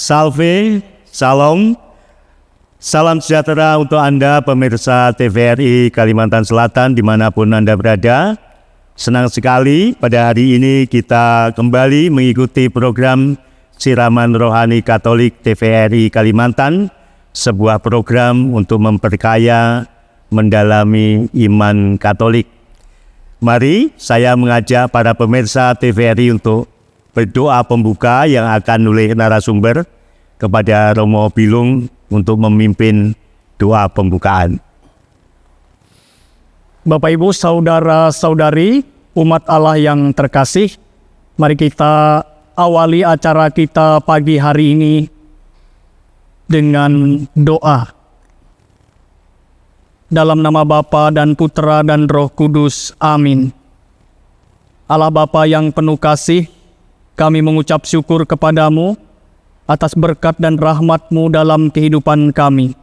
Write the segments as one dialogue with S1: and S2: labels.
S1: Salve, Salam, salam sejahtera untuk Anda pemirsa TVRI Kalimantan Selatan dimanapun Anda berada. Senang sekali pada hari ini kita kembali mengikuti program Siraman Rohani Katolik TVRI Kalimantan, sebuah program untuk memperkaya, mendalami iman Katolik. Mari saya mengajak para pemirsa TVRI untuk berdoa pembuka yang akan oleh narasumber kepada Romo Bilung untuk memimpin doa pembukaan.
S2: Bapak Ibu, saudara-saudari, umat Allah yang terkasih, mari kita awali acara kita pagi hari ini dengan doa. Dalam nama Bapa dan Putra dan Roh Kudus, amin. Allah Bapa yang penuh kasih, kami mengucap syukur kepadamu atas berkat dan rahmat-Mu dalam kehidupan kami.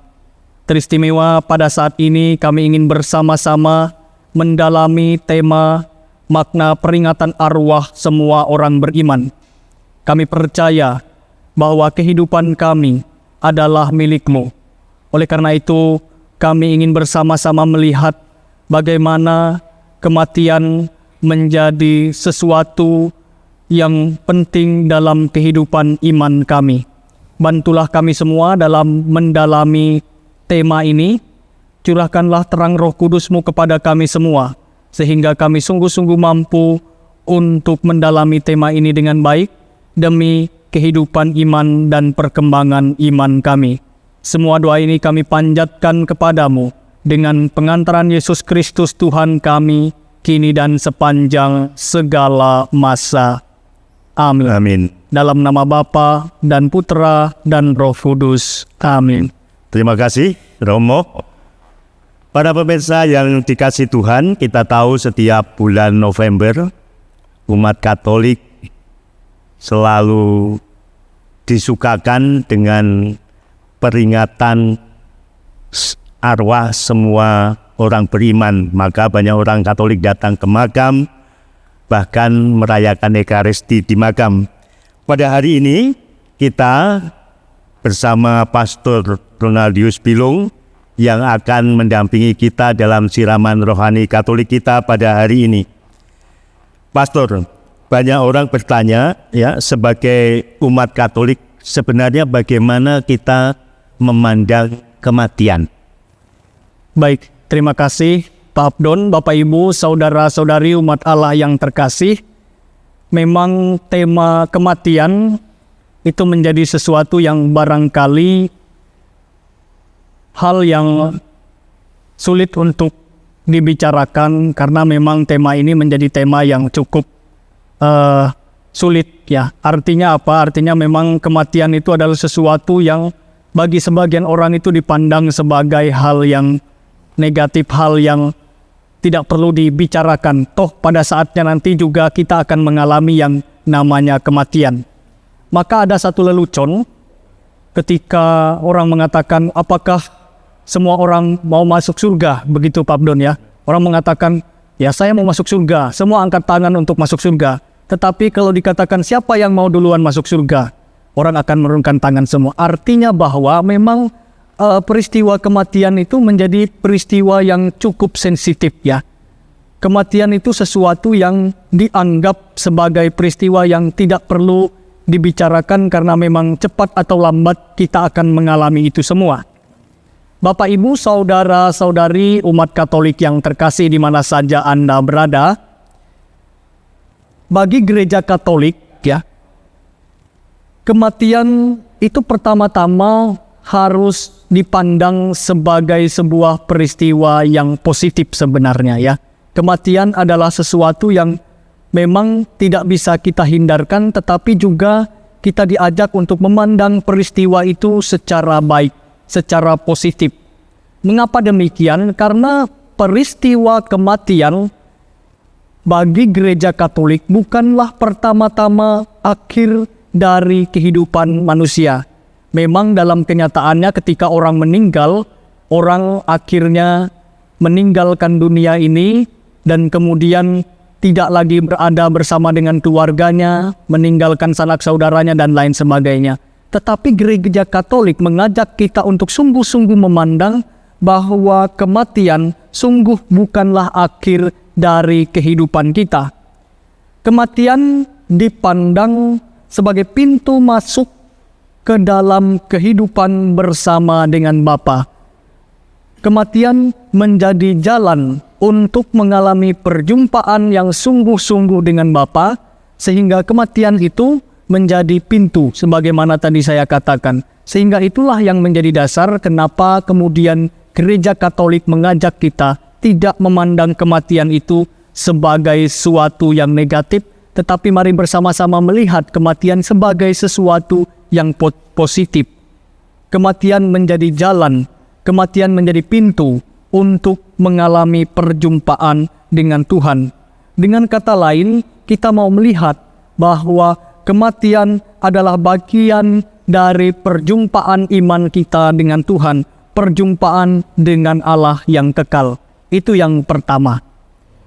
S2: Teristimewa pada saat ini kami ingin bersama-sama mendalami tema makna peringatan arwah semua orang beriman. Kami percaya bahwa kehidupan kami adalah milik-Mu. Oleh karena itu, kami ingin bersama-sama melihat bagaimana kematian menjadi sesuatu yang penting dalam kehidupan iman kami. Bantulah kami semua dalam mendalami tema ini. Curahkanlah terang Roh Kudus-Mu kepada kami semua, sehingga kami sungguh-sungguh mampu untuk mendalami tema ini dengan baik, demi kehidupan iman dan perkembangan iman kami. Semua doa ini kami panjatkan kepadamu, dengan pengantaran Yesus Kristus Tuhan kami, kini dan sepanjang segala masa. Amin.
S1: Amin.
S2: Dalam nama Bapa dan Putra dan Roh Kudus. Amin.
S1: Terima kasih, Romo. Para pemirsa yang dikasih Tuhan, kita tahu setiap bulan November, umat Katolik selalu disukakan dengan peringatan arwah semua orang beriman. Maka banyak orang Katolik datang ke makam, bahkan merayakan Ekaristi di makam. Pada hari ini kita bersama Pastor Ronaldius Bilung yang akan mendampingi kita dalam siraman rohani Katolik kita pada hari ini. Pastor, banyak orang bertanya ya, sebagai umat Katolik sebenarnya bagaimana kita memandang kematian?
S2: Baik, terima kasih Pak Abdon, Bapak Ibu, saudara-saudari umat Allah yang terkasih. Memang tema kematian itu menjadi sesuatu yang barangkali hal yang sulit untuk dibicarakan, karena memang tema ini menjadi tema yang cukup sulit ya. Artinya apa? Artinya memang kematian itu adalah sesuatu yang bagi sebagian orang itu dipandang sebagai hal yang negatif, hal yang tidak perlu dibicarakan. Toh pada saatnya nanti juga kita akan mengalami yang namanya kematian. Maka ada satu lelucon ketika orang mengatakan, apakah semua orang mau masuk surga? Begitu Pak Abdon ya. Orang mengatakan, ya saya mau masuk surga. Semua angkat tangan untuk masuk surga. Tetapi kalau dikatakan siapa yang mau duluan masuk surga, orang akan menurunkan tangan semua. Artinya bahwa memang peristiwa kematian itu menjadi peristiwa yang cukup sensitif ya. Kematian itu sesuatu yang dianggap sebagai peristiwa yang tidak perlu dibicarakan, karena memang cepat atau lambat kita akan mengalami itu semua. Bapak Ibu, saudara-saudari umat Katolik yang terkasih di mana saja Anda berada, bagi gereja Katolik ya, kematian itu pertama-tama harus dipandang sebagai sebuah peristiwa yang positif sebenarnya ya. Kematian adalah sesuatu yang memang tidak bisa kita hindarkan, tetapi juga kita diajak untuk memandang peristiwa itu secara baik, secara positif. Mengapa demikian? Karena peristiwa kematian bagi gereja Katolik bukanlah pertama-tama akhir dari kehidupan manusia. Memang dalam kenyataannya ketika orang meninggal, orang akhirnya meninggalkan dunia ini dan kemudian tidak lagi berada bersama dengan keluarganya, meninggalkan sanak saudaranya dan lain sebagainya. Tetapi gereja Katolik mengajak kita untuk sungguh-sungguh memandang bahwa kematian sungguh bukanlah akhir dari kehidupan kita. Kematian dipandang sebagai pintu masuk ke dalam kehidupan bersama dengan Bapa. Kematian menjadi jalan untuk mengalami perjumpaan yang sungguh-sungguh dengan Bapa, sehingga kematian itu menjadi pintu sebagaimana tadi saya katakan. Sehingga itulah yang menjadi dasar kenapa kemudian Gereja Katolik mengajak kita tidak memandang kematian itu sebagai suatu yang negatif, tetapi mari bersama-sama melihat kematian sebagai sesuatu yang positif. Kematian menjadi jalan, kematian menjadi pintu untuk mengalami perjumpaan dengan Tuhan. Dengan kata lain, kita mau melihat bahwa kematian adalah bagian dari perjumpaan iman kita dengan Tuhan, perjumpaan dengan Allah yang kekal. Itu yang pertama.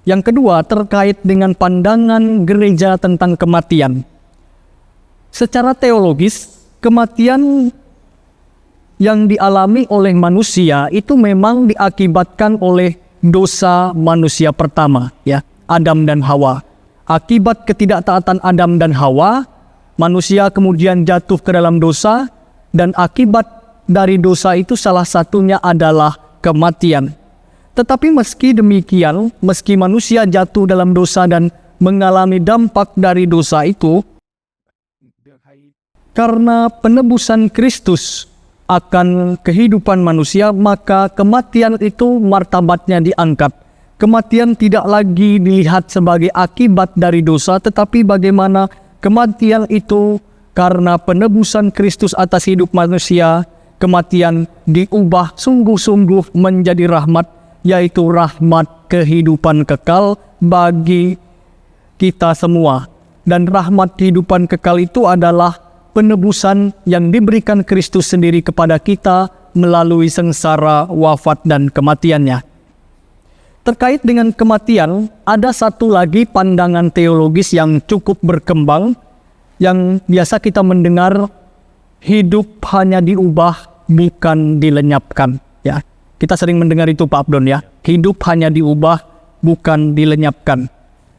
S2: Yang kedua, terkait dengan pandangan gereja tentang kematian. Secara teologis, kematian yang dialami oleh manusia itu memang diakibatkan oleh dosa manusia pertama, ya, Adam dan Hawa. Akibat ketidaktaatan Adam dan Hawa, manusia kemudian jatuh ke dalam dosa, dan akibat dari dosa itu salah satunya adalah kematian. Tetapi meski demikian, meski manusia jatuh dalam dosa dan mengalami dampak dari dosa itu, karena penebusan Kristus akan kehidupan manusia, maka kematian itu martabatnya diangkat. Kematian tidak lagi dilihat sebagai akibat dari dosa, tetapi bagaimana kematian itu karena penebusan Kristus atas hidup manusia, kematian diubah sungguh-sungguh menjadi rahmat, yaitu rahmat kehidupan kekal bagi kita semua. Dan rahmat kehidupan kekal itu adalah penebusan yang diberikan Kristus sendiri kepada kita melalui sengsara, wafat, dan kematiannya. Terkait dengan kematian, ada satu lagi pandangan teologis yang cukup berkembang, yang biasa kita mendengar, hidup hanya diubah, bukan dilenyapkan. Ya, kita sering mendengar itu Pak Abdon, ya. Hidup hanya diubah, bukan dilenyapkan.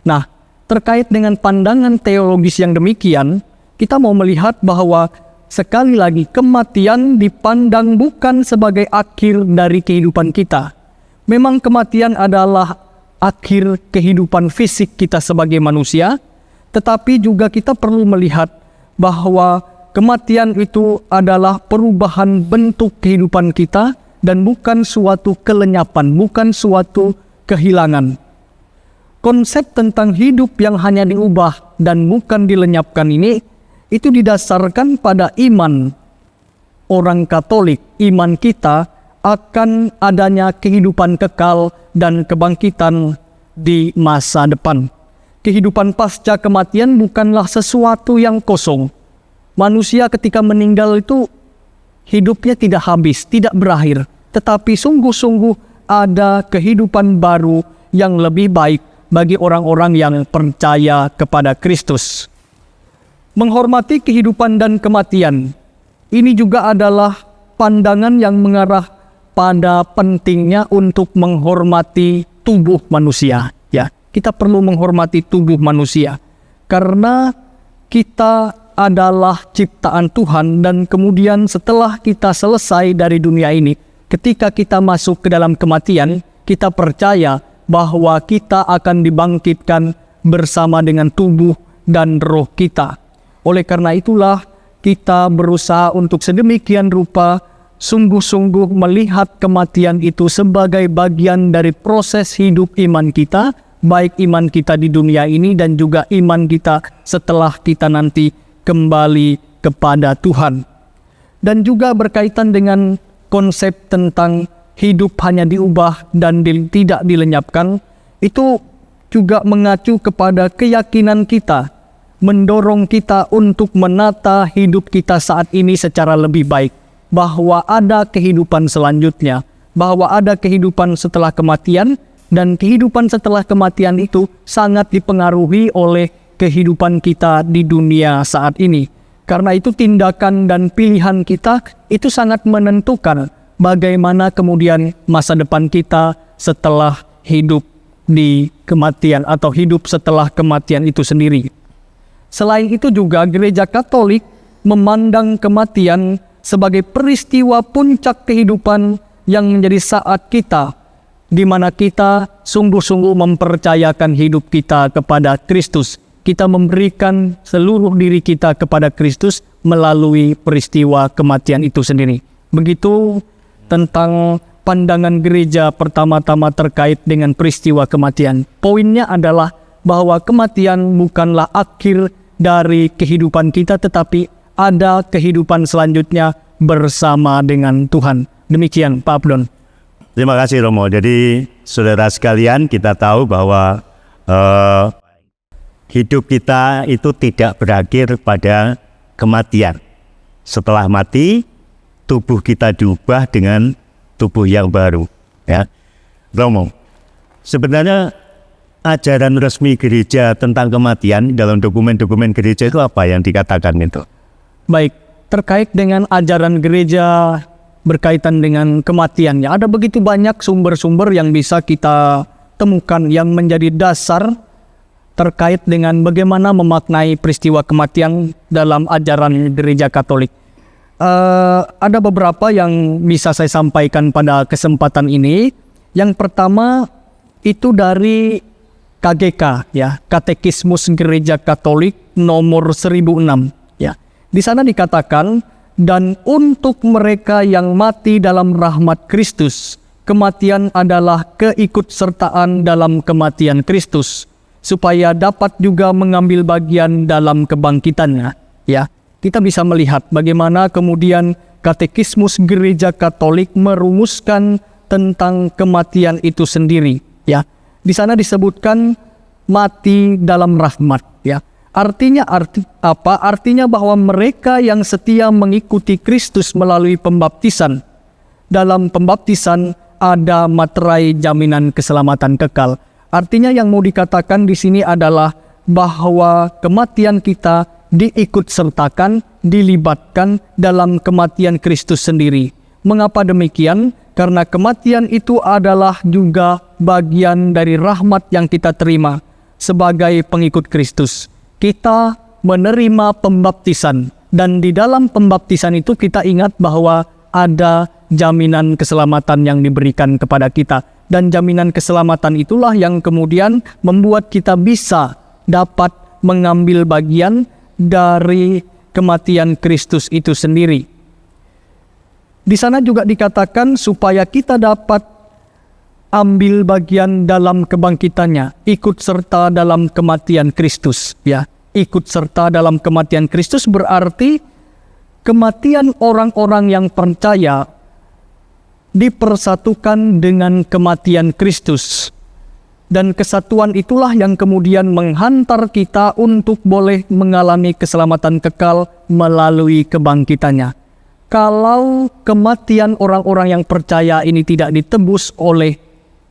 S2: Nah, terkait dengan pandangan teologis yang demikian, kita mau melihat bahwa sekali lagi kematian dipandang bukan sebagai akhir dari kehidupan kita. Memang kematian adalah akhir kehidupan fisik kita sebagai manusia, tetapi juga kita perlu melihat bahwa kematian itu adalah perubahan bentuk kehidupan kita dan bukan suatu kelenyapan, bukan suatu kehilangan. Konsep tentang hidup yang hanya diubah dan bukan dilenyapkan ini, itu didasarkan pada iman orang Katolik, iman kita akan adanya kehidupan kekal dan kebangkitan di masa depan. Kehidupan pasca kematian bukanlah sesuatu yang kosong. Manusia ketika meninggal itu hidupnya tidak habis, tidak berakhir, tetapi sungguh-sungguh ada kehidupan baru yang lebih baik bagi orang-orang yang percaya kepada Kristus. Menghormati kehidupan dan kematian, ini juga adalah pandangan yang mengarah pada pentingnya untuk menghormati tubuh manusia. Ya, kita perlu menghormati tubuh manusia karena kita adalah ciptaan Tuhan, dan kemudian setelah kita selesai dari dunia ini, ketika kita masuk ke dalam kematian, kita percaya bahwa kita akan dibangkitkan bersama dengan tubuh dan roh kita. Oleh karena itulah kita berusaha untuk sedemikian rupa sungguh-sungguh melihat kematian itu sebagai bagian dari proses hidup iman kita, baik iman kita di dunia ini dan juga iman kita setelah kita nanti kembali kepada Tuhan. Dan juga berkaitan dengan konsep tentang hidup hanya diubah dan tidak dilenyapkan, itu juga mengacu kepada keyakinan kita, mendorong kita untuk menata hidup kita saat ini secara lebih baik, bahwa ada kehidupan selanjutnya, bahwa ada kehidupan setelah kematian, dan kehidupan setelah kematian itu sangat dipengaruhi oleh kehidupan kita di dunia saat ini. Karena itu tindakan dan pilihan kita itu sangat menentukan bagaimana kemudian masa depan kita setelah hidup di kematian atau hidup setelah kematian itu sendiri. Selain itu juga gereja Katolik memandang kematian sebagai peristiwa puncak kehidupan yang menjadi saat kita di mana kita sungguh-sungguh mempercayakan hidup kita kepada Kristus. Kita memberikan seluruh diri kita kepada Kristus melalui peristiwa kematian itu sendiri. Begitu tentang pandangan gereja pertama-tama terkait dengan peristiwa kematian. Poinnya adalah bahwa kematian bukanlah akhir dari kehidupan kita, tetapi ada kehidupan selanjutnya bersama dengan Tuhan. Demikian Pak Abdon.
S1: Terima kasih Romo. Jadi saudara sekalian, kita tahu bahwa hidup kita itu tidak berakhir pada kematian. Setelah mati, tubuh kita diubah dengan tubuh yang baru. Ya, Romo, sebenarnya ajaran resmi gereja tentang kematian dalam dokumen-dokumen gereja itu apa yang dikatakan itu?
S2: Baik, terkait dengan ajaran gereja berkaitan dengan kematiannya, ada begitu banyak sumber-sumber yang bisa kita temukan yang menjadi dasar terkait dengan bagaimana memaknai peristiwa kematian dalam ajaran gereja Katolik. Ada beberapa yang bisa saya sampaikan pada kesempatan ini. Yang pertama itu dari KGK, ya, Katekismus Gereja Katolik nomor 1006. Ya, di sana dikatakan, dan untuk mereka yang mati dalam rahmat Kristus, kematian adalah keikutsertaan dalam kematian Kristus, supaya dapat juga mengambil bagian dalam kebangkitannya. Ya, kita bisa melihat bagaimana kemudian Katekismus Gereja Katolik merumuskan tentang kematian itu sendiri. Ya, di sana disebutkan mati dalam rahmat. Ya, artinya apa? Artinya bahwa mereka yang setia mengikuti Kristus melalui pembaptisan. Dalam pembaptisan ada materai jaminan keselamatan kekal. Artinya yang mau dikatakan di sini adalah bahwa kematian kita diikutsertakan, dilibatkan dalam kematian Kristus sendiri. Mengapa demikian? Karena kematian itu adalah juga bagian dari rahmat yang kita terima sebagai pengikut Kristus. Kita menerima pembaptisan, dan di dalam pembaptisan itu kita ingat bahwa ada jaminan keselamatan yang diberikan kepada kita. Dan jaminan keselamatan itulah yang kemudian membuat kita bisa dapat mengambil bagian dari kematian Kristus itu sendiri. Di sana juga dikatakan supaya kita dapat ambil bagian dalam kebangkitannya, ikut serta dalam kematian Kristus. Ya, ikut serta dalam kematian Kristus berarti kematian orang-orang yang percaya dipersatukan dengan kematian Kristus. Dan kesatuan itulah yang kemudian menghantar kita untuk boleh mengalami keselamatan kekal melalui kebangkitannya. Kalau kematian orang-orang yang percaya ini tidak ditebus oleh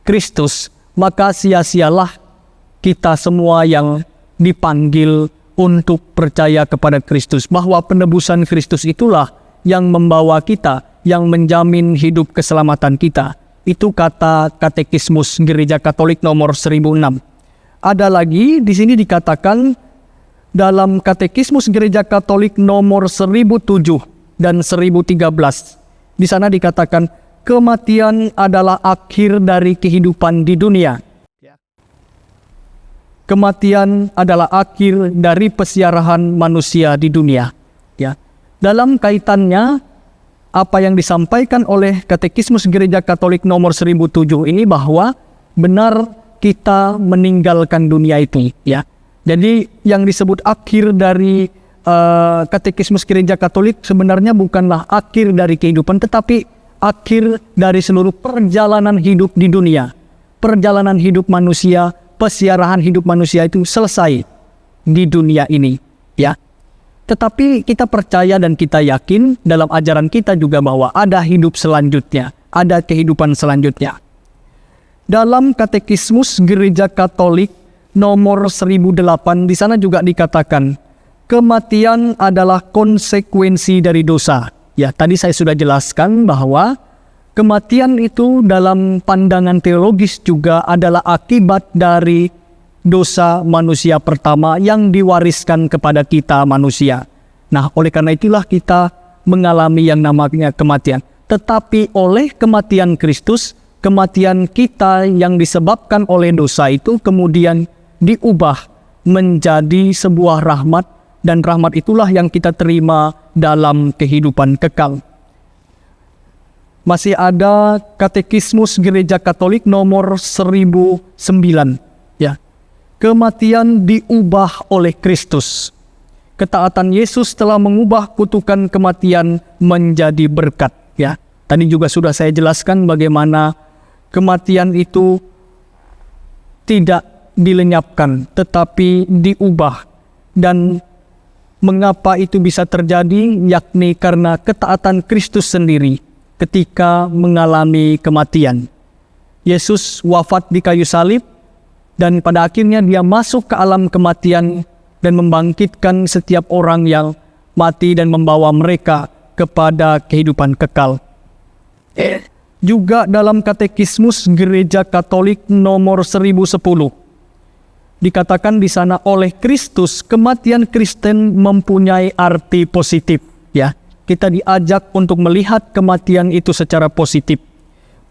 S2: Kristus, maka sia-sialah kita semua yang dipanggil untuk percaya kepada Kristus. Bahwa penebusan Kristus itulah yang membawa kita, yang menjamin hidup keselamatan kita. Itu kata Katekismus Gereja Katolik nomor 1006. Ada lagi di sini dikatakan dalam Katekismus Gereja Katolik nomor 1007 dan 1013. Di sana dikatakan kematian adalah akhir dari kehidupan di dunia. Kematian adalah akhir dari pesiarahan manusia di dunia. Ya. Dalam kaitannya apa yang disampaikan oleh Katekismus Gereja Katolik nomor 1007 ini bahwa benar kita meninggalkan dunia itu, ya. Jadi yang disebut akhir dari Katekismus Gereja Katolik sebenarnya bukanlah akhir dari kehidupan, tetapi akhir dari seluruh perjalanan hidup di dunia. Perjalanan hidup manusia, pesiarahan hidup manusia itu selesai di dunia ini, ya. Tetapi kita percaya dan kita yakin dalam ajaran kita juga bahwa ada hidup selanjutnya, ada kehidupan selanjutnya. Dalam Katekismus Gereja Katolik nomor 1008 di sana juga dikatakan, kematian adalah konsekuensi dari dosa. Ya, tadi saya sudah jelaskan bahwa kematian itu dalam pandangan teologis juga adalah akibat dari dosa manusia pertama yang diwariskan kepada kita manusia. Nah, oleh karena itulah kita mengalami yang namanya kematian. Tetapi oleh kematian Kristus, kematian kita yang disebabkan oleh dosa itu kemudian diubah menjadi sebuah rahmat, dan rahmat itulah yang kita terima dalam kehidupan kekal. Masih ada Katekismus Gereja Katolik nomor 1009. Ya. Kematian diubah oleh Kristus. Ketaatan Yesus telah mengubah kutukan kematian menjadi berkat. Ya. Tadi juga sudah saya jelaskan bagaimana kematian itu tidak dilenyapkan, tetapi diubah. Dan mengapa itu bisa terjadi? Yakni karena ketaatan Kristus sendiri ketika mengalami kematian. Yesus wafat di kayu salib, dan pada akhirnya dia masuk ke alam kematian dan membangkitkan setiap orang yang mati dan membawa mereka kepada kehidupan kekal. Juga dalam Katekismus Gereja Katolik nomor 1010 dikatakan di sana, oleh Kristus kematian Kristen mempunyai arti positif. Ya, kita diajak untuk melihat kematian itu secara positif.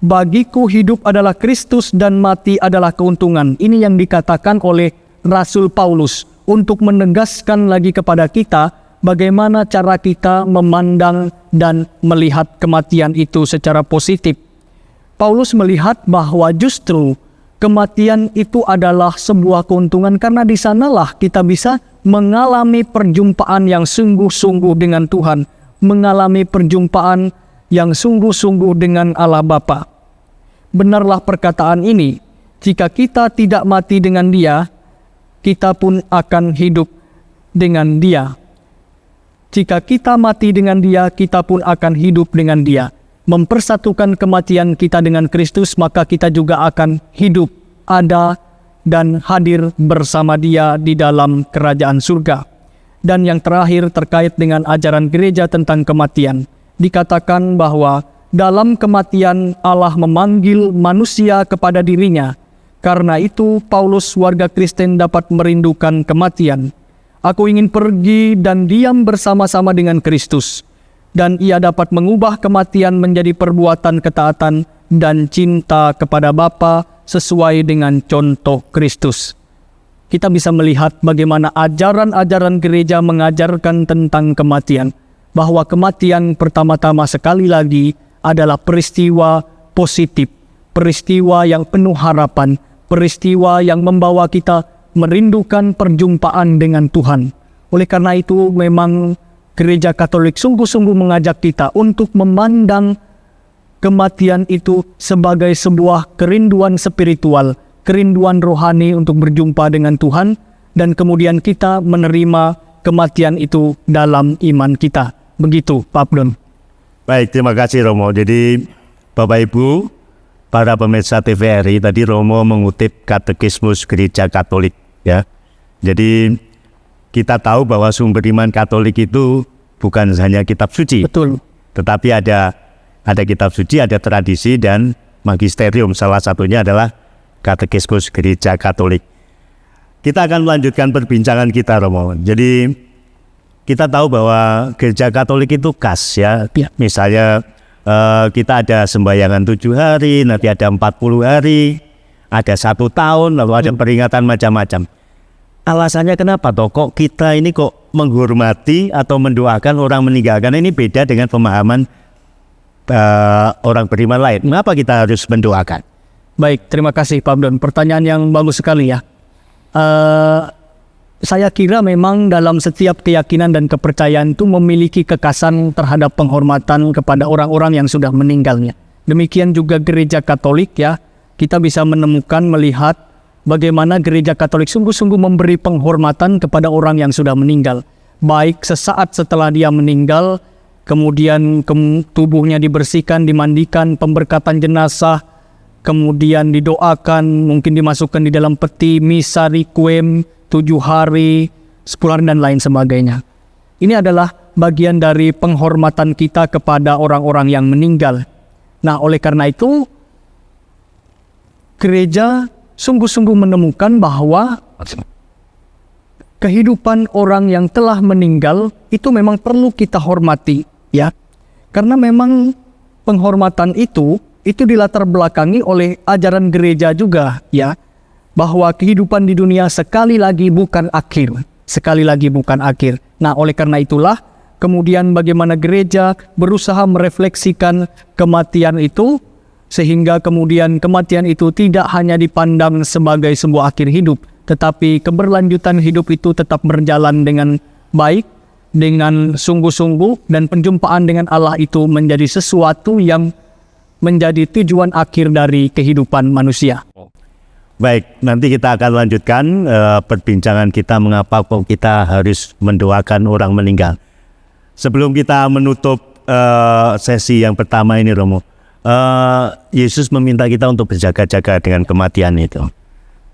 S2: Bagiku hidup adalah Kristus dan mati adalah keuntungan. Ini yang dikatakan oleh Rasul Paulus untuk menegaskan lagi kepada kita bagaimana cara kita memandang dan melihat kematian itu secara positif. Paulus melihat bahwa justru kematian itu adalah sebuah keuntungan, karena di sanalah kita bisa mengalami perjumpaan yang sungguh-sungguh dengan Tuhan, mengalami perjumpaan yang sungguh-sungguh dengan Allah Bapa. Benarlah perkataan ini, jika kita tidak mati dengan Dia, kita pun akan hidup dengan Dia. Jika kita mati dengan Dia, kita pun akan hidup dengan Dia. Mempersatukan kematian kita dengan Kristus, maka kita juga akan hidup, ada, dan hadir bersama Dia di dalam kerajaan surga. Dan yang terakhir terkait dengan ajaran gereja tentang kematian, dikatakan bahwa dalam kematian Allah memanggil manusia kepada dirinya. Karena itu Paulus warga Kristen dapat merindukan kematian. Aku ingin pergi dan diam bersama-sama dengan Kristus. Dan ia dapat mengubah kematian menjadi perbuatan ketaatan dan cinta kepada Bapa sesuai dengan contoh Kristus. Kita bisa melihat bagaimana ajaran-ajaran gereja mengajarkan tentang kematian. Bahwa kematian pertama-tama sekali lagi adalah peristiwa positif, peristiwa yang penuh harapan, peristiwa yang membawa kita merindukan perjumpaan dengan Tuhan. Oleh karena itu memang Gereja Katolik sungguh-sungguh mengajak kita untuk memandang kematian itu sebagai sebuah kerinduan spiritual, kerinduan rohani untuk berjumpa dengan Tuhan, dan kemudian kita menerima kematian itu dalam iman kita. Begitu, Pak Abdon.
S1: Baik, terima kasih Romo. Jadi Bapak Ibu, para pemirsa TVRI, tadi Romo mengutip Katekismus Gereja Katolik. Ya, jadi kita tahu bahwa sumber iman Katolik itu bukan hanya kitab suci.
S2: Betul.
S1: Tetapi ada kitab suci, ada tradisi dan magisterium. Salah satunya adalah Katekismus Gereja Katolik. Kita akan melanjutkan perbincangan kita, Romo. Jadi kita tahu bahwa Gereja Katolik itu khas ya. Misalnya kita ada sembayangan 7 hari, nanti ada 40 hari, ada 1 tahun, lalu ada peringatan macam-macam. Alasannya kenapa toh kok kita ini kok menghormati atau mendoakan orang meninggal? Karena ini beda dengan pemahaman orang beriman lain. Mengapa kita harus mendoakan?
S2: Baik, terima kasih Pak Abdon. Pertanyaan yang bagus sekali ya. Saya kira memang dalam setiap keyakinan dan kepercayaan itu memiliki kekhasan terhadap penghormatan kepada orang-orang yang sudah meninggalnya. Demikian juga Gereja Katolik ya. Kita bisa menemukan, melihat bagaimana Gereja Katolik sungguh-sungguh memberi penghormatan kepada orang yang sudah meninggal. Baik sesaat setelah dia meninggal, kemudian tubuhnya dibersihkan, dimandikan, pemberkatan jenazah, kemudian didoakan, mungkin dimasukkan di dalam peti, misa requiem 7 hari, sepuluhan dan lain sebagainya. Ini adalah bagian dari penghormatan kita kepada orang-orang yang meninggal. Nah, oleh karena itu, gereja sungguh-sungguh menemukan bahwa kehidupan orang yang telah meninggal itu memang perlu kita hormati, ya. Karena memang penghormatan itu dilatar belakangi oleh ajaran gereja juga, ya. Bahwa kehidupan di dunia sekali lagi bukan akhir. Sekali lagi bukan akhir. Nah, oleh karena itulah, kemudian bagaimana gereja berusaha merefleksikan kematian itu, sehingga kemudian kematian itu tidak hanya dipandang sebagai sebuah akhir hidup, tetapi keberlanjutan hidup itu tetap berjalan dengan baik, dengan sungguh-sungguh, dan penjumpaan dengan Allah itu menjadi sesuatu yang menjadi tujuan akhir dari kehidupan manusia.
S1: Baik, nanti kita akan lanjutkan perbincangan kita mengapa kok kita harus mendoakan orang meninggal. Sebelum kita menutup sesi yang pertama ini, Romo, Yesus meminta kita untuk berjaga-jaga dengan kematian itu.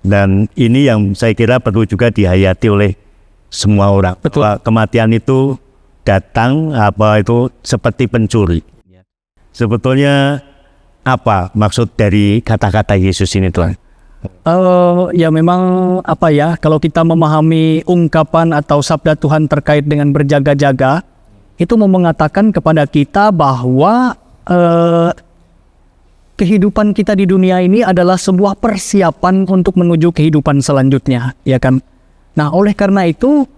S1: Dan ini yang saya kira perlu juga dihayati oleh semua orang.
S2: Betul.
S1: Bahwa kematian itu datang seperti pencuri. Sebetulnya apa maksud dari kata-kata Yesus ini, Tuhan?
S2: Ya memang kalau kita memahami ungkapan atau sabda Tuhan terkait dengan berjaga-jaga, itu mau mengatakan kepada kita bahwa kehidupan kita di dunia ini adalah sebuah persiapan untuk menuju kehidupan selanjutnya, ya kan? Nah, oleh karena itu,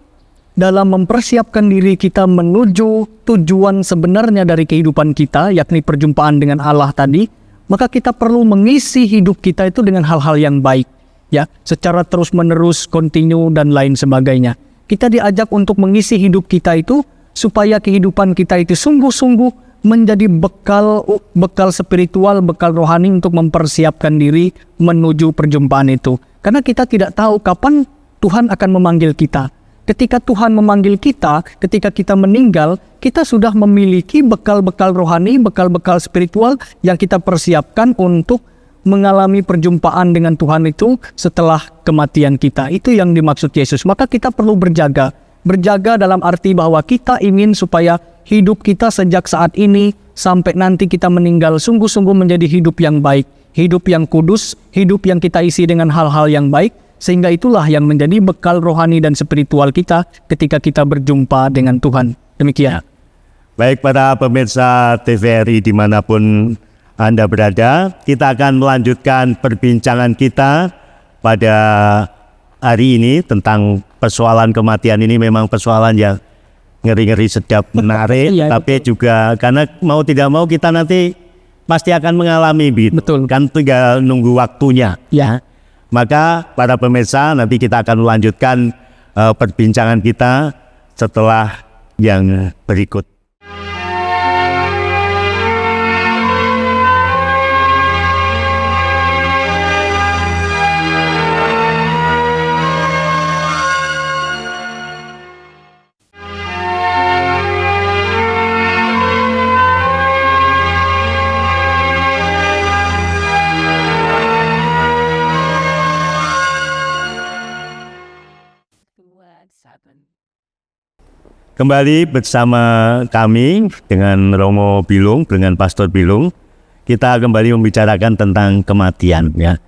S2: dalam mempersiapkan diri kita menuju tujuan sebenarnya dari kehidupan kita, yakni perjumpaan dengan Allah tadi, maka kita perlu mengisi hidup kita itu dengan hal-hal yang baik, ya, secara terus-menerus, kontinu, dan lain sebagainya. Kita diajak untuk mengisi hidup kita itu supaya kehidupan kita itu sungguh-sungguh menjadi bekal spiritual, bekal rohani untuk mempersiapkan diri menuju perjumpaan itu. Karena kita tidak tahu kapan Tuhan akan memanggil kita. Ketika Tuhan memanggil kita, ketika kita meninggal, kita sudah memiliki bekal-bekal rohani, bekal-bekal spiritual yang kita persiapkan untuk mengalami perjumpaan dengan Tuhan itu setelah kematian kita. Itu yang dimaksud Yesus. Maka kita perlu berjaga. Berjaga dalam arti bahwa kita ingin supaya hidup kita sejak saat ini sampai nanti kita meninggal sungguh-sungguh menjadi hidup yang baik, hidup yang kudus, hidup yang kita isi dengan hal-hal yang baik, sehingga itulah yang menjadi bekal rohani dan spiritual kita ketika kita berjumpa dengan Tuhan. Demikian.
S1: Baik, para pemirsa TVRI dimanapun Anda berada, kita akan melanjutkan perbincangan kita pada hari ini tentang persoalan kematian. Ini memang persoalan yang ngeri-ngeri sedap, menarik, tapi juga karena mau tidak mau kita nanti pasti akan mengalami gitu.
S2: Betul.
S1: Kan tinggal nunggu waktunya.
S2: Ya.
S1: Maka para pemirsa, nanti kita akan melanjutkan perbincangan kita setelah yang berikut. Kembali bersama kami dengan Romo Bilung, dengan Pastor Bilung, kita kembali membicarakan tentang kematian, ya.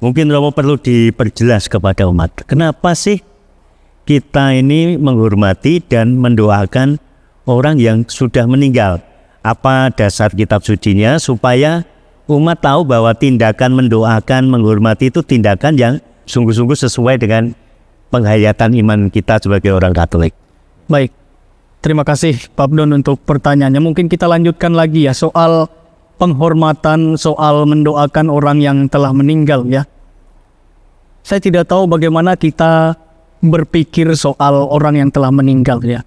S1: Mungkin Romo perlu diperjelas kepada umat, kenapa sih kita ini menghormati dan mendoakan orang yang sudah meninggal? Apa dasar kitab sucinya supaya umat tahu bahwa tindakan mendoakan, menghormati itu tindakan yang sungguh-sungguh sesuai dengan penghayatan iman kita sebagai orang Katolik.
S2: Baik. Terima kasih Pak Abdon untuk pertanyaannya. Mungkin kita lanjutkan lagi ya soal penghormatan, soal mendoakan orang yang telah meninggal, ya. Saya tidak tahu bagaimana kita berpikir soal orang yang telah meninggal, ya.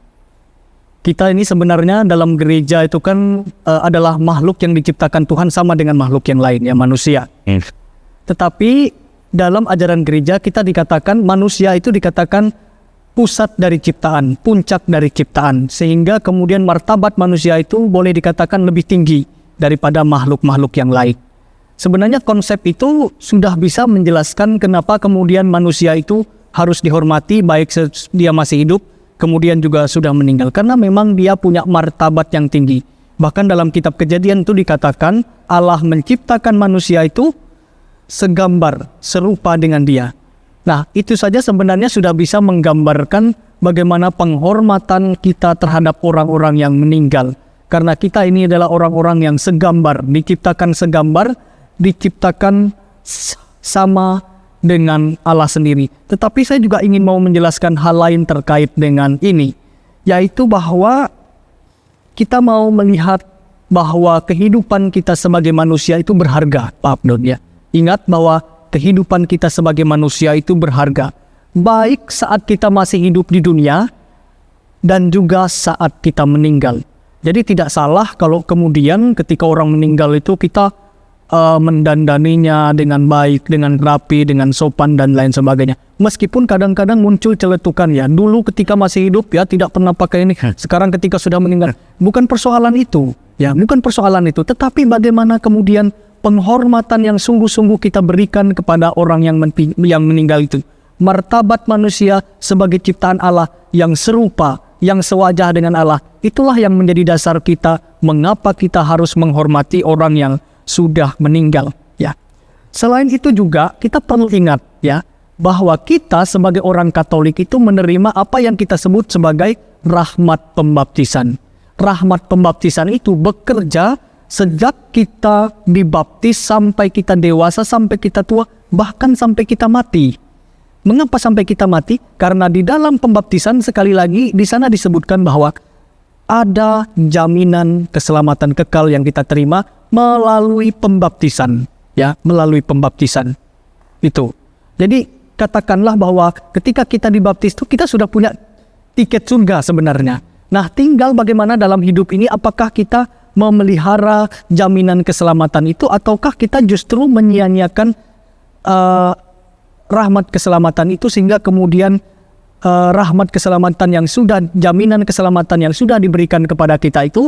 S2: Kita ini sebenarnya dalam gereja itu kan adalah makhluk yang diciptakan Tuhan sama dengan makhluk yang lain, ya, manusia. Tetapi dalam ajaran gereja kita dikatakan manusia itu dikatakan pusat dari ciptaan, puncak dari ciptaan, sehingga kemudian martabat manusia itu boleh dikatakan lebih tinggi daripada makhluk-makhluk yang lain. Sebenarnya konsep itu sudah bisa menjelaskan kenapa kemudian manusia itu harus dihormati baik dia masih hidup, kemudian juga sudah meninggal. Karena memang dia punya martabat yang tinggi. Bahkan dalam kitab Kejadian itu dikatakan Allah menciptakan manusia itu segambar, serupa dengan dia. Nah, itu saja sebenarnya sudah bisa menggambarkan bagaimana penghormatan kita terhadap orang-orang yang meninggal. Karena kita ini adalah orang-orang yang segambar, diciptakan sama dengan Allah sendiri. Tetapi saya juga ingin mau menjelaskan hal lain terkait dengan ini, yaitu bahwa kita mau melihat bahwa kehidupan kita sebagai manusia itu berharga, Pak Abdul, ya. Ingat bahwa kehidupan kita sebagai manusia itu berharga, baik saat kita masih hidup di dunia dan juga saat kita meninggal. Jadi tidak salah kalau kemudian ketika orang meninggal itu kita mendandaninya dengan baik, dengan rapi, dengan sopan dan lain sebagainya. Meskipun kadang-kadang muncul celetukan, ya, dulu ketika masih hidup ya tidak pernah pakai ini, sekarang ketika sudah meninggal. Bukan persoalan itu, ya, bukan persoalan itu. Tetapi bagaimana kemudian penghormatan yang sungguh-sungguh kita berikan kepada orang yang meninggal itu. Martabat manusia sebagai ciptaan Allah yang serupa, yang sewajah dengan Allah. Itulah yang menjadi dasar kita mengapa kita harus menghormati orang yang sudah meninggal, ya. Selain itu juga kita perlu ingat, ya, bahwa kita sebagai orang Katolik itu menerima apa yang kita sebut sebagai rahmat pembaptisan. Rahmat pembaptisan itu bekerja sejak kita dibaptis sampai kita dewasa, sampai kita tua, bahkan sampai kita mati. Mengapa sampai kita mati? Karena di dalam pembaptisan, sekali lagi di sana disebutkan bahwa ada jaminan keselamatan kekal yang kita terima melalui pembaptisan, ya, melalui pembaptisan itu. Jadi katakanlah bahwa ketika kita dibaptis itu kita sudah punya tiket surga sebenarnya. Nah, tinggal bagaimana dalam hidup ini, apakah kita memelihara jaminan keselamatan itu ataukah kita justru menyia-nyiakan rahmat keselamatan itu, sehingga kemudian rahmat keselamatan yang sudah, jaminan keselamatan yang sudah diberikan kepada kita itu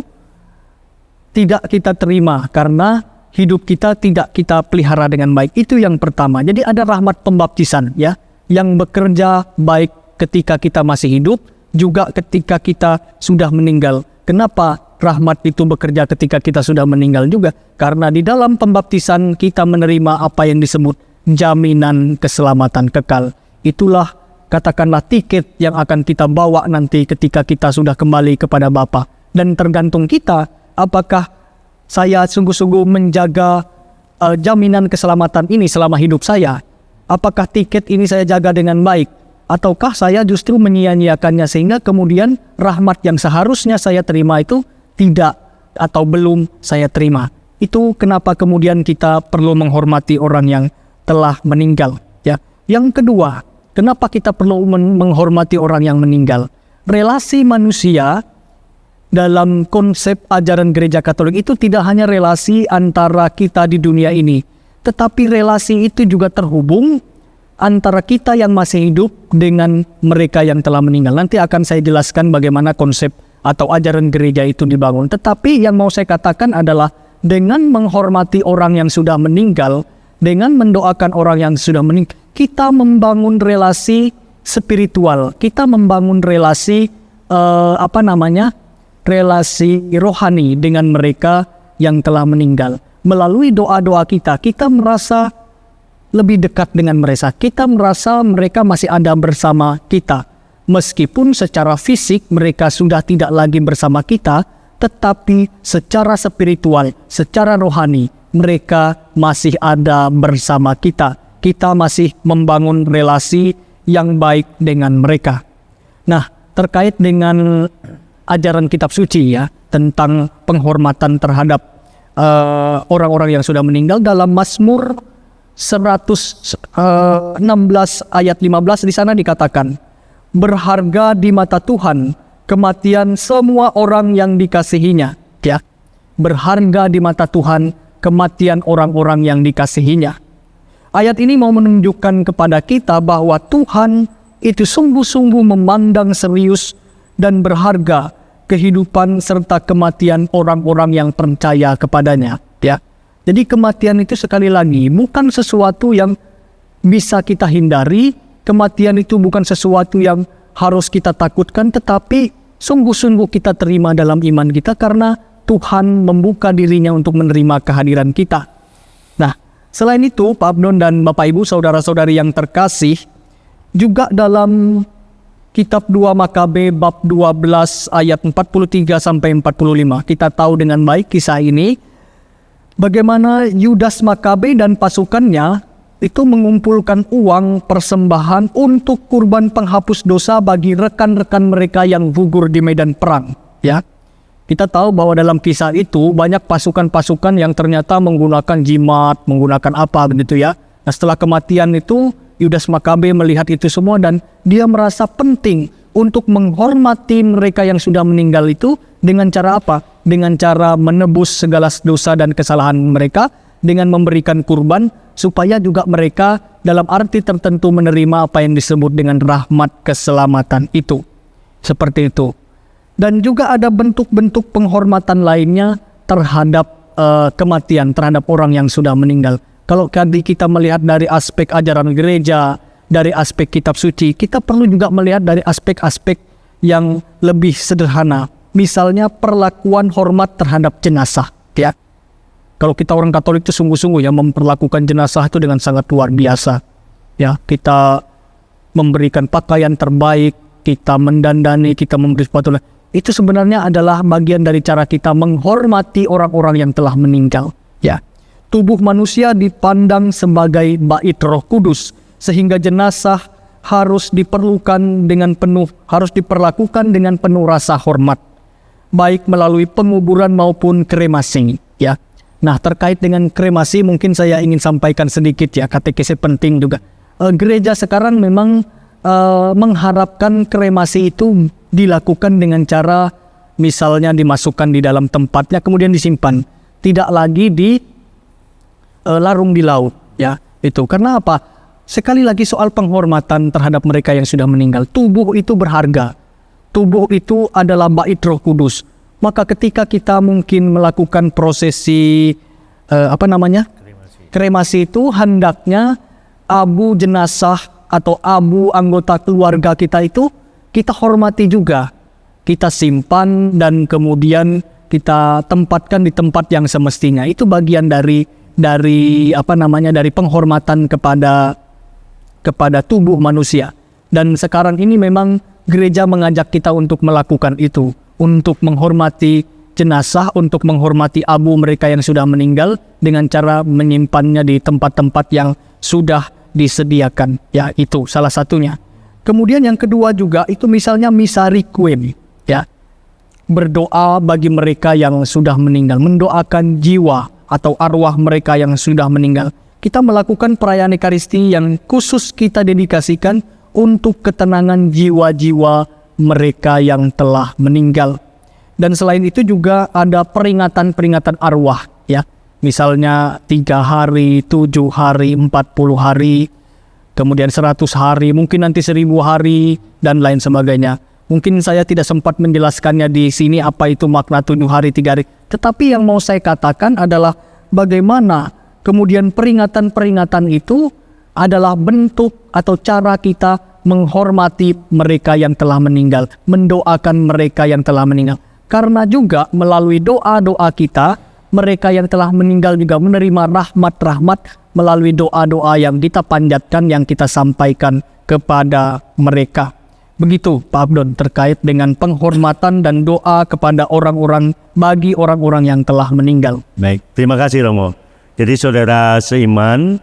S2: tidak kita terima karena hidup kita tidak kita pelihara dengan baik. Itu yang pertama. Jadi ada rahmat pembaptisan, ya, yang bekerja baik ketika kita masih hidup, juga ketika kita sudah meninggal. Kenapa rahmat itu bekerja ketika kita sudah meninggal juga? Karena di dalam pembaptisan kita menerima apa yang disebut jaminan keselamatan kekal. Itulah katakanlah tiket yang akan kita bawa nanti ketika kita sudah kembali kepada Bapa. Dan tergantung kita, apakah saya sungguh-sungguh menjaga jaminan keselamatan ini selama hidup saya? Apakah tiket ini saya jaga dengan baik? Ataukah saya justru menyia-nyiakannya sehingga kemudian rahmat yang seharusnya saya terima itu tidak atau belum saya terima? Itu kenapa kemudian kita perlu menghormati orang yang telah meninggal, ya. Yang kedua, kenapa kita perlu menghormati orang yang meninggal? Relasi manusia dalam konsep ajaran gereja Katolik itu tidak hanya relasi antara kita di dunia ini, tetapi relasi itu juga terhubung antara kita yang masih hidup dengan mereka yang telah meninggal. Nanti akan saya jelaskan bagaimana konsep atau ajaran gereja itu dibangun. Tetapi yang mau saya katakan adalah dengan menghormati orang yang sudah meninggal, dengan mendoakan orang yang sudah meninggal, kita membangun relasi spiritual, kita membangun relasi relasi rohani dengan mereka yang telah meninggal. Melalui doa-doa kita, kita merasa lebih dekat dengan mereka. Kita merasa mereka masih ada bersama kita. Meskipun secara fisik mereka sudah tidak lagi bersama kita, tetapi secara spiritual, secara rohani, mereka masih ada bersama kita. Kita masih membangun relasi yang baik dengan mereka. Nah, terkait dengan ajaran kitab suci, ya, tentang penghormatan terhadap orang-orang yang sudah meninggal, dalam Mazmur 116 ayat 15 di sana dikatakan, berharga di mata Tuhan kematian semua orang yang dikasihinya, ya. Berharga di mata Tuhan kematian orang-orang yang dikasihinya. Ayat ini mau menunjukkan kepada kita bahwa Tuhan itu sungguh-sungguh memandang serius dan berharga kehidupan serta kematian orang-orang yang percaya kepadanya, ya. Jadi kematian itu sekali lagi bukan sesuatu yang bisa kita hindari, kematian itu bukan sesuatu yang harus kita takutkan, tetapi sungguh-sungguh kita terima dalam iman kita karena Tuhan membuka dirinya untuk menerima kehadiran kita. Nah, selain itu, Pak Abdon dan Bapak Ibu, saudara-saudari yang terkasih, juga dalam kitab 2 Makabe bab 12 ayat 43 sampai 45, kita tahu dengan baik kisah ini, bagaimana Yudas Makabe dan pasukannya itu mengumpulkan uang persembahan untuk kurban penghapus dosa bagi rekan-rekan mereka yang gugur di medan perang. Ya, kita tahu bahwa dalam kisah itu banyak pasukan-pasukan yang ternyata menggunakan jimat, menggunakan apa begitu ya. Nah, setelah kematian itu Yudas Makabe melihat itu semua dan dia merasa penting untuk menghormati mereka yang sudah meninggal itu dengan cara apa? Dengan cara menebus segala dosa dan kesalahan mereka dengan memberikan kurban supaya juga mereka dalam arti tertentu menerima apa yang disebut dengan rahmat keselamatan itu. Seperti itu. Dan juga ada bentuk-bentuk penghormatan lainnya terhadap kematian, terhadap orang yang sudah meninggal. Kalau tadi kita melihat dari aspek ajaran gereja, dari aspek kitab suci, kita perlu juga melihat dari aspek-aspek yang lebih sederhana. Misalnya perlakuan hormat terhadap jenazah, ya. Kalau kita orang Katolik itu sungguh-sungguh ya memperlakukan jenazah itu dengan sangat luar biasa. Ya, kita memberikan pakaian terbaik, kita mendandani, kita memberi sepatu. Itu sebenarnya adalah bagian dari cara kita menghormati orang-orang yang telah meninggal. Ya, tubuh manusia dipandang sebagai bait Roh Kudus, sehingga jenazah harus diperlukan dengan penuh, harus diperlakukan dengan penuh rasa hormat, baik melalui penguburan maupun kremasi. Ya. Nah, terkait dengan kremasi mungkin saya ingin sampaikan sedikit ya, katekesi penting juga. Gereja sekarang memang mengharapkan kremasi itu dilakukan dengan cara misalnya dimasukkan di dalam tempatnya kemudian disimpan, tidak lagi di larung di laut ya. Itu karena apa? Sekali lagi soal penghormatan terhadap mereka yang sudah meninggal. Tubuh itu berharga. Tubuh itu adalah bait Roh Kudus. Maka ketika kita mungkin melakukan prosesi kremasi itu hendaknya abu jenazah atau abu anggota keluarga kita itu kita hormati juga. Kita simpan dan kemudian kita tempatkan di tempat yang semestinya. Itu bagian dari penghormatan kepada tubuh manusia. Dan sekarang ini memang gereja mengajak kita untuk melakukan itu, untuk menghormati jenazah, untuk menghormati abu mereka yang sudah meninggal dengan cara menyimpannya di tempat-tempat yang sudah disediakan. Ya, itu salah satunya. Kemudian yang kedua juga itu misalnya misa requiem, ya. Berdoa bagi mereka yang sudah meninggal, mendoakan jiwa atau arwah mereka yang sudah meninggal. Kita melakukan perayaan Ekaristi yang khusus kita dedikasikan untuk ketenangan jiwa-jiwa mereka yang telah meninggal. Dan selain itu juga ada peringatan-peringatan arwah ya. Misalnya 3 hari, 7 hari, 40 hari, kemudian 100 hari, mungkin nanti 1000 hari dan lain sebagainya. Mungkin saya tidak sempat menjelaskannya di sini apa itu makna 7 hari, 3 hari. Tetapi yang mau saya katakan adalah bagaimana kemudian peringatan-peringatan itu adalah bentuk atau cara kita menghormati mereka yang telah meninggal, mendoakan mereka yang telah meninggal. Karena juga melalui doa-doa kita, mereka yang telah meninggal juga menerima rahmat-rahmat melalui doa-doa yang kita panjatkan, yang kita sampaikan kepada mereka. Begitu Pak Abdon terkait dengan penghormatan dan doa kepada orang-orang, bagi orang-orang yang telah meninggal.
S1: Baik, terima kasih Romo. Jadi saudara seiman,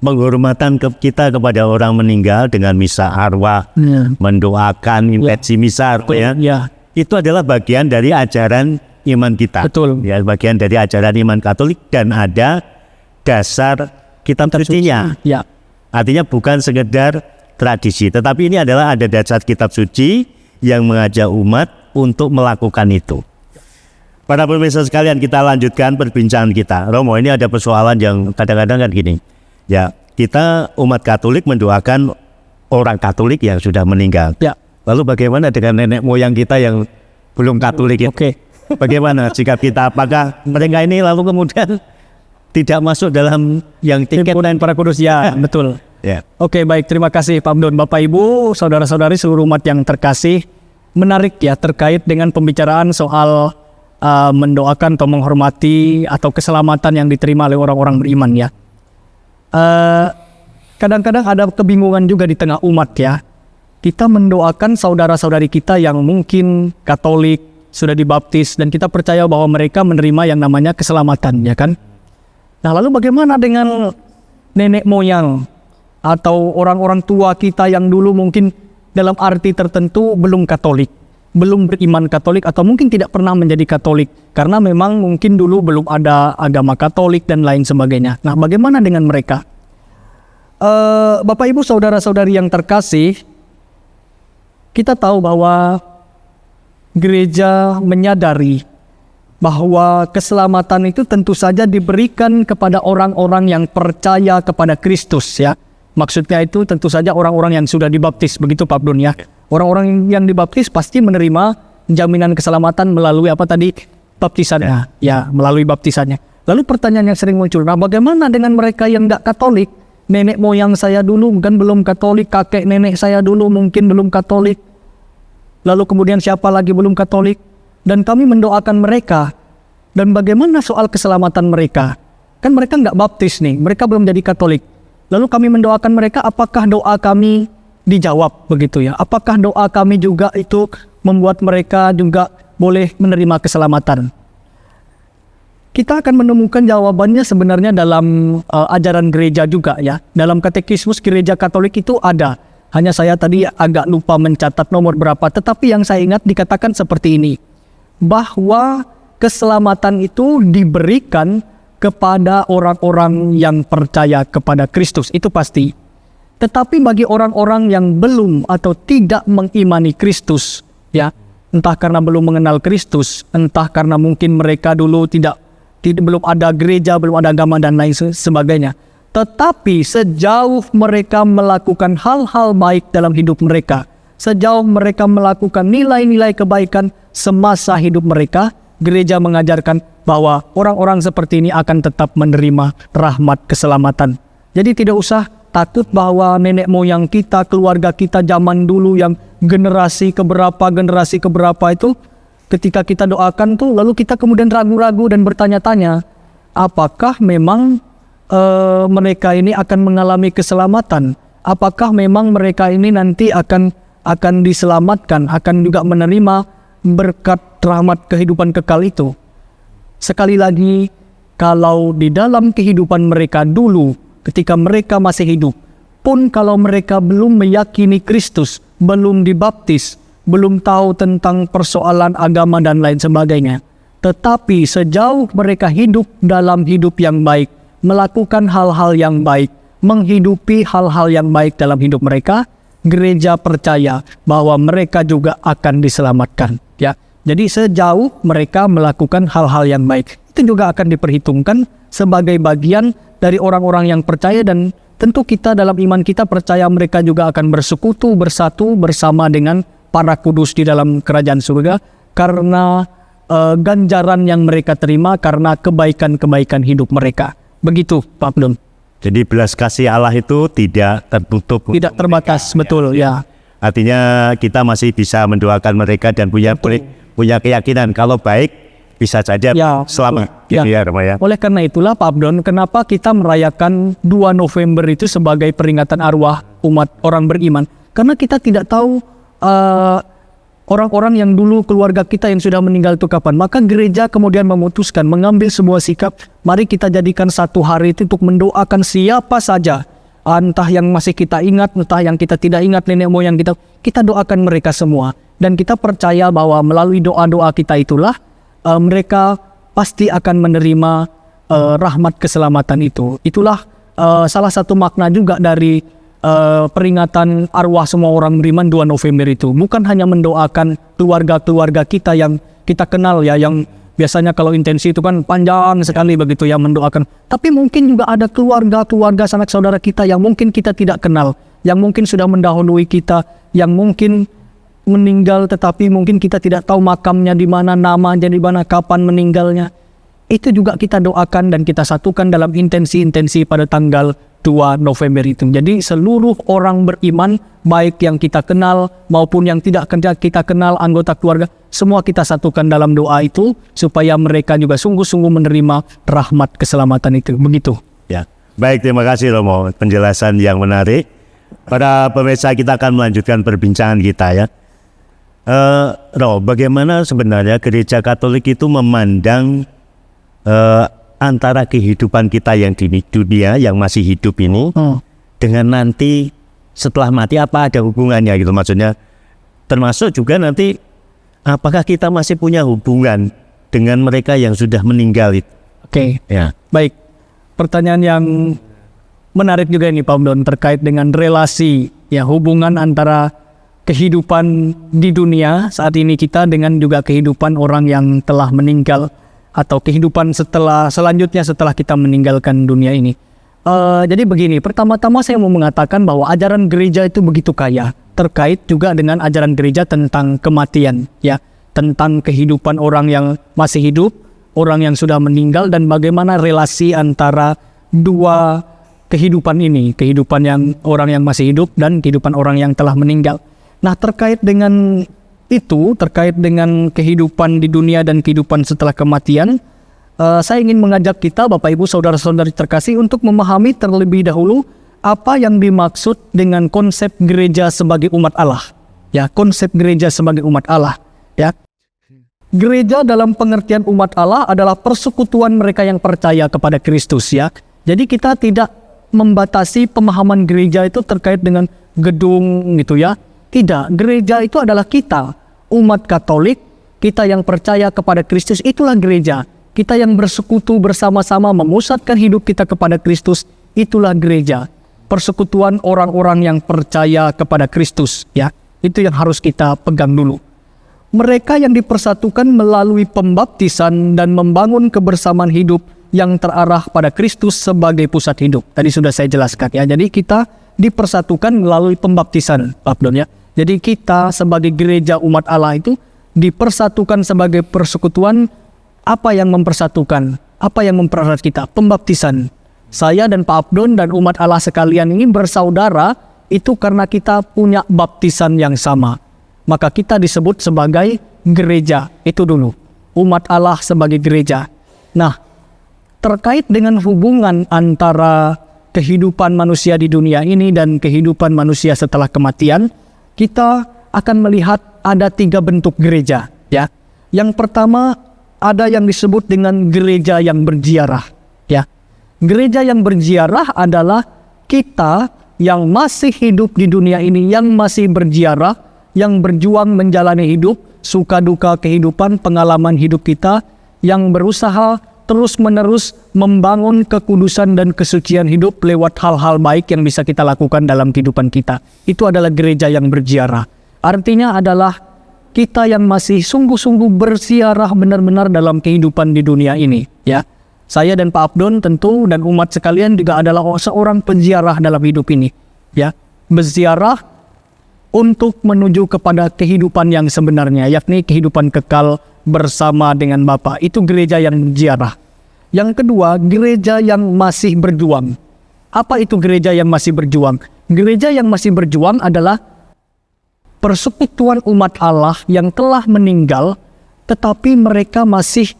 S1: penghormatan kita kepada orang meninggal dengan misa arwah, mendoakan intensi misa arwah ya, itu adalah bagian dari ajaran iman kita. Betul. Ya, bagian dari ajaran iman Katolik dan ada dasar kitab sucinya. Ya. Artinya bukan sekedar tradisi, tetapi ini adalah ada dasar kitab suci yang mengajak umat untuk melakukan itu. Para pemirsa sekalian, kita lanjutkan perbincangan kita. Romo, ini ada persoalan yang kadang-kadang kan gini. Ya, kita umat Katolik mendoakan orang Katolik yang sudah meninggal. Ya. Lalu bagaimana dengan nenek moyang kita yang belum Katolik? Oke. Bagaimana sikap kita? Apakah mereka ini lalu kemudian tidak masuk dalam yang tiket
S2: para kudus? Ya, betul.
S1: Ya.
S2: Oke, baik, terima kasih Pak Abdon. Bapak Ibu, saudara-saudari seluruh umat yang terkasih, menarik ya terkait dengan pembicaraan soal mendoakan atau menghormati atau keselamatan yang diterima oleh orang-orang beriman ya. Kadang-kadang ada kebingungan juga di tengah umat ya. Kita mendoakan saudara-saudari kita yang mungkin Katolik, sudah dibaptis, dan kita percaya bahwa mereka menerima yang namanya keselamatan ya kan. Nah, lalu bagaimana dengan nenek moyang atau orang-orang tua kita yang dulu mungkin dalam arti tertentu belum Katolik, belum beriman Katolik, atau mungkin tidak pernah menjadi Katolik karena memang mungkin dulu belum ada agama Katolik dan lain sebagainya. Nah, bagaimana dengan mereka? Bapak Ibu saudara-saudari yang terkasih, kita tahu bahwa gereja menyadari bahwa keselamatan itu tentu saja diberikan kepada orang-orang yang percaya kepada Kristus ya. Maksudnya itu tentu saja orang-orang yang sudah dibaptis, begitu Pak Abdun ya. Orang-orang yang dibaptis pasti menerima jaminan keselamatan melalui apa tadi? Baptisannya. Ya, melalui baptisannya. Lalu pertanyaan yang sering muncul, nah bagaimana dengan mereka yang tidak Katolik? Nenek moyang saya dulu kan belum Katolik, kakek nenek saya dulu mungkin belum Katolik. Lalu kemudian siapa lagi belum Katolik? Dan kami mendoakan mereka. Dan bagaimana soal keselamatan mereka? Kan mereka nggak baptis nih, mereka belum jadi Katolik. Lalu kami mendoakan mereka, apakah doa kami dijawab begitu ya? Apakah doa kami juga itu membuat mereka juga boleh menerima keselamatan? Kita akan menemukan jawabannya sebenarnya dalam ajaran gereja juga ya. Dalam katekismus gereja Katolik itu ada. Hanya saya tadi agak lupa mencatat nomor berapa. Tetapi yang saya ingat dikatakan seperti ini. Bahwa keselamatan itu diberikan kepada orang-orang yang percaya kepada Kristus, itu pasti. Tetapi bagi orang-orang yang belum atau tidak mengimani Kristus, ya, entah karena belum mengenal Kristus, entah karena mungkin mereka dulu belum ada gereja, belum ada agama dan lain sebagainya. Tetapi sejauh mereka melakukan hal-hal baik dalam hidup mereka, sejauh mereka melakukan nilai-nilai kebaikan semasa hidup mereka, gereja mengajarkan bahwa orang-orang seperti ini akan tetap menerima rahmat keselamatan. Jadi tidak usah takut bahwa nenek moyang kita, keluarga kita zaman dulu yang generasi keberapa itu, ketika kita doakan tuh, lalu kita kemudian ragu-ragu dan bertanya-tanya, apakah memang mereka ini akan mengalami keselamatan? Apakah memang mereka ini nanti akan diselamatkan, akan juga menerima berkat rahmat kehidupan kekal itu? Sekali lagi, kalau di dalam kehidupan mereka dulu, ketika mereka masih hidup, pun kalau mereka belum meyakini Kristus, belum dibaptis, belum tahu tentang persoalan agama dan lain sebagainya, tetapi sejauh mereka hidup dalam hidup yang baik, melakukan hal-hal yang baik, menghidupi hal-hal yang baik dalam hidup mereka, gereja percaya bahwa mereka juga akan diselamatkan. Ya. Jadi sejauh mereka melakukan hal-hal yang baik, itu juga akan diperhitungkan sebagai bagian dari orang-orang yang percaya, dan tentu kita dalam iman kita percaya mereka juga akan bersekutu, bersatu bersama dengan para kudus di dalam kerajaan surga karena ganjaran yang mereka terima karena kebaikan-kebaikan hidup mereka. Begitu Pak Abdul.
S1: Jadi belas kasih Allah itu tidak tertutup,
S2: tidak terbatas, mereka, betul ya.
S1: Artinya kita masih bisa mendoakan mereka dan punya keyakinan kalau baik bisa saja
S2: ya,
S1: selamat.
S2: Ya.
S1: Gitu ya.
S2: Oleh karena itulah Pak Abdon, kenapa kita merayakan 2 November itu sebagai peringatan arwah umat orang beriman? Karena kita tidak tahu orang-orang yang dulu keluarga kita yang sudah meninggal itu kapan. Maka gereja kemudian memutuskan mengambil sebuah sikap, mari kita jadikan satu hari itu untuk mendoakan siapa saja, entah yang masih kita ingat, entah yang kita tidak ingat, nenek moyang kita doakan mereka semua. Dan kita percaya bahwa melalui doa-doa kita itulah mereka pasti akan menerima rahmat keselamatan itu. Itulah salah satu makna juga dari peringatan arwah semua orang beriman 2 November itu. Bukan hanya mendoakan keluarga-keluarga kita yang kita kenal ya, yang biasanya kalau intensi itu kan panjang sekali begitu ya mendoakan. Tapi mungkin juga ada keluarga-keluarga sanak saudara kita yang mungkin kita tidak kenal, yang mungkin sudah mendahului kita, yang mungkin meninggal tetapi mungkin kita tidak tahu makamnya di mana, namanya di mana, kapan meninggalnya. Itu juga kita doakan dan kita satukan dalam intensi-intensi pada tanggal 2 November itu. Jadi seluruh orang beriman, baik yang kita kenal maupun yang tidak kita kenal, anggota keluarga, semua kita satukan dalam doa itu supaya mereka juga sungguh-sungguh menerima rahmat keselamatan itu. Begitu.
S1: Ya, baik, terima kasih Romo, penjelasan yang menarik. Para pemirsa, kita akan melanjutkan perbincangan kita ya. Roh, bagaimana sebenarnya gereja Katolik itu memandang antara kehidupan kita yang di dunia yang masih hidup ini dengan nanti setelah mati, apa ada hubungannya gitu, maksudnya termasuk juga nanti apakah kita masih punya hubungan dengan mereka yang sudah meninggal itu?
S2: Oke.
S1: Ya.
S2: Baik, pertanyaan yang menarik juga ini Pak Abdon terkait dengan relasi ya, hubungan antara kehidupan di dunia saat ini kita dengan juga kehidupan orang yang telah meninggal atau kehidupan selanjutnya setelah kita meninggalkan dunia ini. Jadi begini, pertama-tama saya mau mengatakan bahwa ajaran gereja itu begitu kaya terkait juga dengan ajaran gereja tentang kematian ya, tentang kehidupan orang yang masih hidup, orang yang sudah meninggal, dan bagaimana relasi antara dua kehidupan ini, kehidupan yang orang yang masih hidup dan kehidupan orang yang telah meninggal. Nah, terkait dengan itu, terkait dengan kehidupan di dunia dan kehidupan setelah kematian, saya ingin mengajak kita, Bapak Ibu, Saudara-saudari terkasih, untuk memahami terlebih dahulu apa yang dimaksud dengan konsep gereja sebagai umat Allah. Ya, konsep gereja sebagai umat Allah. Ya, gereja dalam pengertian umat Allah adalah persekutuan mereka yang percaya kepada Kristus. Ya, jadi kita tidak membatasi pemahaman gereja itu terkait dengan gedung gitu ya. Tidak, gereja itu adalah kita, umat Katolik, kita yang percaya kepada Kristus, itulah gereja. Kita yang bersekutu bersama-sama memusatkan hidup kita kepada Kristus, itulah gereja. Persekutuan orang-orang yang percaya kepada Kristus, ya. Itu yang harus kita pegang dulu. Mereka yang dipersatukan melalui pembaptisan dan membangun kebersamaan hidup yang terarah pada Kristus sebagai pusat hidup. Tadi sudah saya jelaskan ya. Jadi kita dipersatukan melalui pembaptisan, Pak Abdon ya. Jadi kita sebagai gereja umat Allah itu dipersatukan sebagai persekutuan. Apa yang mempersatukan? Apa yang mempererat kita? Pembaptisan. Saya dan Pak Abdon dan umat Allah sekalian ini bersaudara itu karena kita punya baptisan yang sama. Maka kita disebut sebagai gereja. Itu dulu. Umat Allah sebagai gereja. Nah, terkait dengan hubungan antara kehidupan manusia di dunia ini dan kehidupan manusia setelah kematian, kita akan melihat ada 3 bentuk gereja. Ya, yang pertama ada yang disebut dengan gereja yang berziarah. Ya, gereja yang berziarah adalah kita yang masih hidup di dunia ini, yang masih berziarah, yang berjuang menjalani hidup, suka duka kehidupan, pengalaman hidup kita, yang berusaha terus-menerus membangun kekudusan dan kesucian hidup lewat hal-hal baik yang bisa kita lakukan dalam kehidupan kita. Itu adalah gereja yang berziarah. Artinya adalah kita yang masih sungguh-sungguh berziarah benar-benar dalam kehidupan di dunia ini. Ya, saya dan Pak Abdon tentu dan umat sekalian juga adalah seorang penziarah dalam hidup ini. Ya, berziarah untuk menuju kepada kehidupan yang sebenarnya, yakni kehidupan kekal bersama dengan Bapa. Itu gereja yang berziarah. Yang kedua, gereja yang masih berjuang. Apa itu gereja yang masih berjuang? Gereja yang masih berjuang adalah persekutuan umat Allah yang telah meninggal, tetapi mereka masih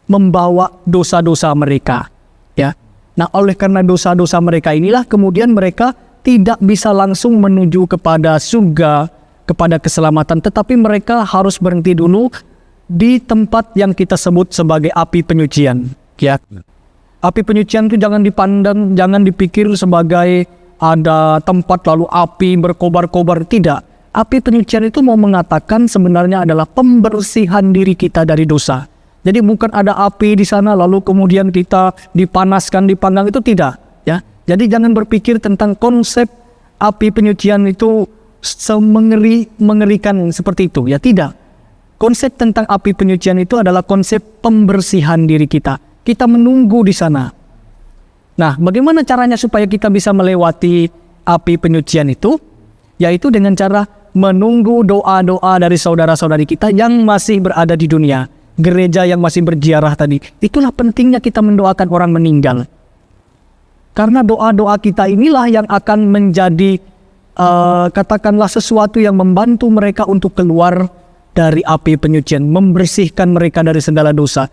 S2: membawa dosa-dosa mereka. Ya. Nah, oleh karena dosa-dosa mereka inilah kemudian mereka tidak bisa langsung menuju kepada surga, kepada keselamatan, tetapi mereka harus berhenti dulu di tempat yang kita sebut sebagai api penyucian. Ya. Api penyucian itu jangan dipandang, jangan dipikir sebagai ada tempat lalu api berkobar-kobar. Tidak. Api penyucian itu mau mengatakan sebenarnya adalah pembersihan diri kita dari dosa. Jadi bukan ada api di sana lalu kemudian kita dipanaskan, dipanggang, itu tidak. Ya. Jadi jangan berpikir tentang konsep api penyucian itu mengerikan seperti itu. Ya, tidak. Konsep tentang api penyucian itu adalah konsep pembersihan diri kita. Kita menunggu di sana. Nah, bagaimana caranya supaya kita bisa melewati api penyucian itu? Yaitu dengan cara menunggu doa-doa dari saudara-saudari kita yang masih berada di dunia. Gereja yang masih berziarah tadi. Itulah pentingnya kita mendoakan orang meninggal. Karena doa-doa kita inilah yang akan menjadi katakanlah sesuatu yang membantu mereka untuk keluar dari api penyucian, membersihkan mereka dari segala dosa.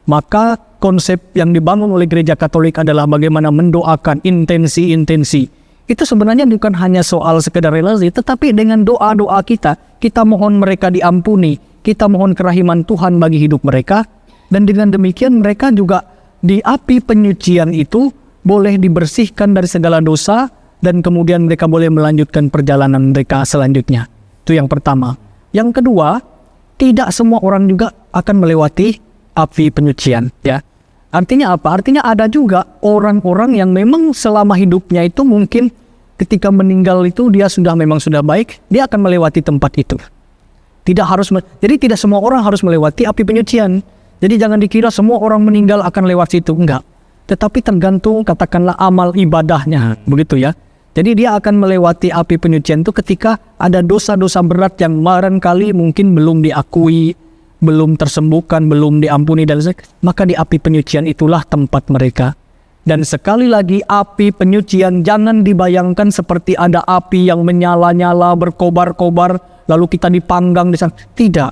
S2: Maka konsep yang dibangun oleh gereja Katolik adalah bagaimana mendoakan intensi-intensi. Itu sebenarnya bukan hanya soal sekedar relasi, tetapi dengan doa-doa kita mohon mereka diampuni, kita mohon kerahiman Tuhan bagi hidup mereka, dan dengan demikian mereka juga di api penyucian itu boleh dibersihkan dari segala dosa, dan kemudian mereka boleh melanjutkan perjalanan mereka selanjutnya. Itu yang pertama. Yang kedua, tidak semua orang juga akan melewati api penyucian, ya. Artinya apa? Artinya ada juga orang-orang yang memang selama hidupnya itu mungkin ketika meninggal itu dia memang sudah baik, dia akan melewati tempat itu. Jadi tidak semua orang harus melewati api penyucian. Jadi jangan dikira semua orang meninggal akan lewat situ, enggak. Tetapi tergantung katakanlah amal ibadahnya, begitu ya. Jadi dia akan melewati api penyucian itu ketika ada dosa-dosa berat yang barangkali mungkin belum diakui, belum tersembuhkan, belum diampuni, dan maka di api penyucian itulah tempat mereka. Dan sekali lagi, api penyucian jangan dibayangkan seperti ada api yang menyala-nyala, berkobar-kobar, lalu kita dipanggang di sana. Tidak.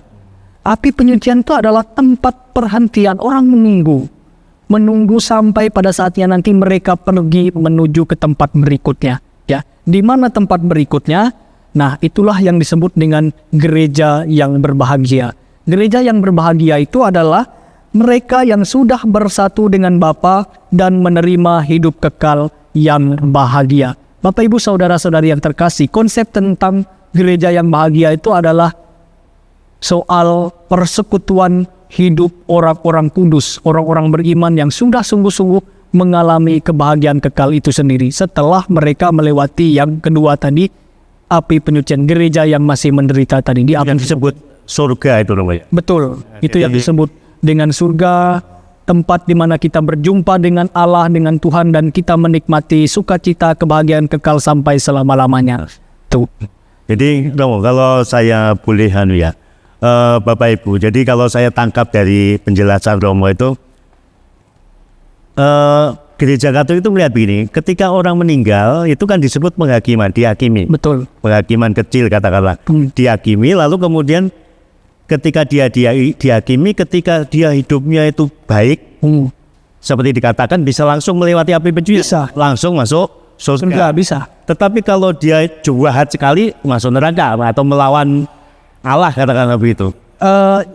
S2: Api penyucian itu adalah tempat perhentian orang menunggu sampai pada saatnya nanti mereka pergi menuju ke tempat berikutnya. Ya, di mana tempat berikutnya? Nah, itulah yang disebut dengan gereja yang berbahagia. Gereja yang berbahagia itu adalah mereka yang sudah bersatu dengan Bapa dan menerima hidup kekal yang bahagia. Bapak, Ibu, saudara-saudari yang terkasih, konsep tentang gereja yang bahagia itu adalah soal persekutuan hidup orang-orang kudus, orang-orang beriman yang sudah sungguh-sungguh mengalami kebahagiaan kekal itu sendiri setelah mereka melewati yang kedua tadi, api penyucian, gereja yang masih menderita tadi.
S1: Yang disebut surga itu namanya.
S2: Betul, itu yang disebut dengan surga, tempat di mana kita berjumpa dengan Allah, dengan Tuhan, dan kita menikmati sukacita kebahagiaan kekal sampai selama-lamanya. Tuh.
S1: Jadi Romo, kalau saya boleh Bapak Ibu, jadi kalau saya tangkap dari penjelasan Romo itu, gereja Katolik itu melihat begini, ketika orang meninggal itu kan disebut penghakiman, dihakimi.
S2: Betul.
S1: Penghakiman kecil katakanlah, dihakimi, lalu kemudian ketika dia dihakimi, ketika dia hidupnya itu baik, seperti dikatakan bisa langsung melewati api penyucian,
S2: bisa
S1: langsung masuk surga.
S2: Bisa.
S1: Tetapi kalau dia jahat sekali, masuk neraka atau melawan Allah, katakanlah begitu.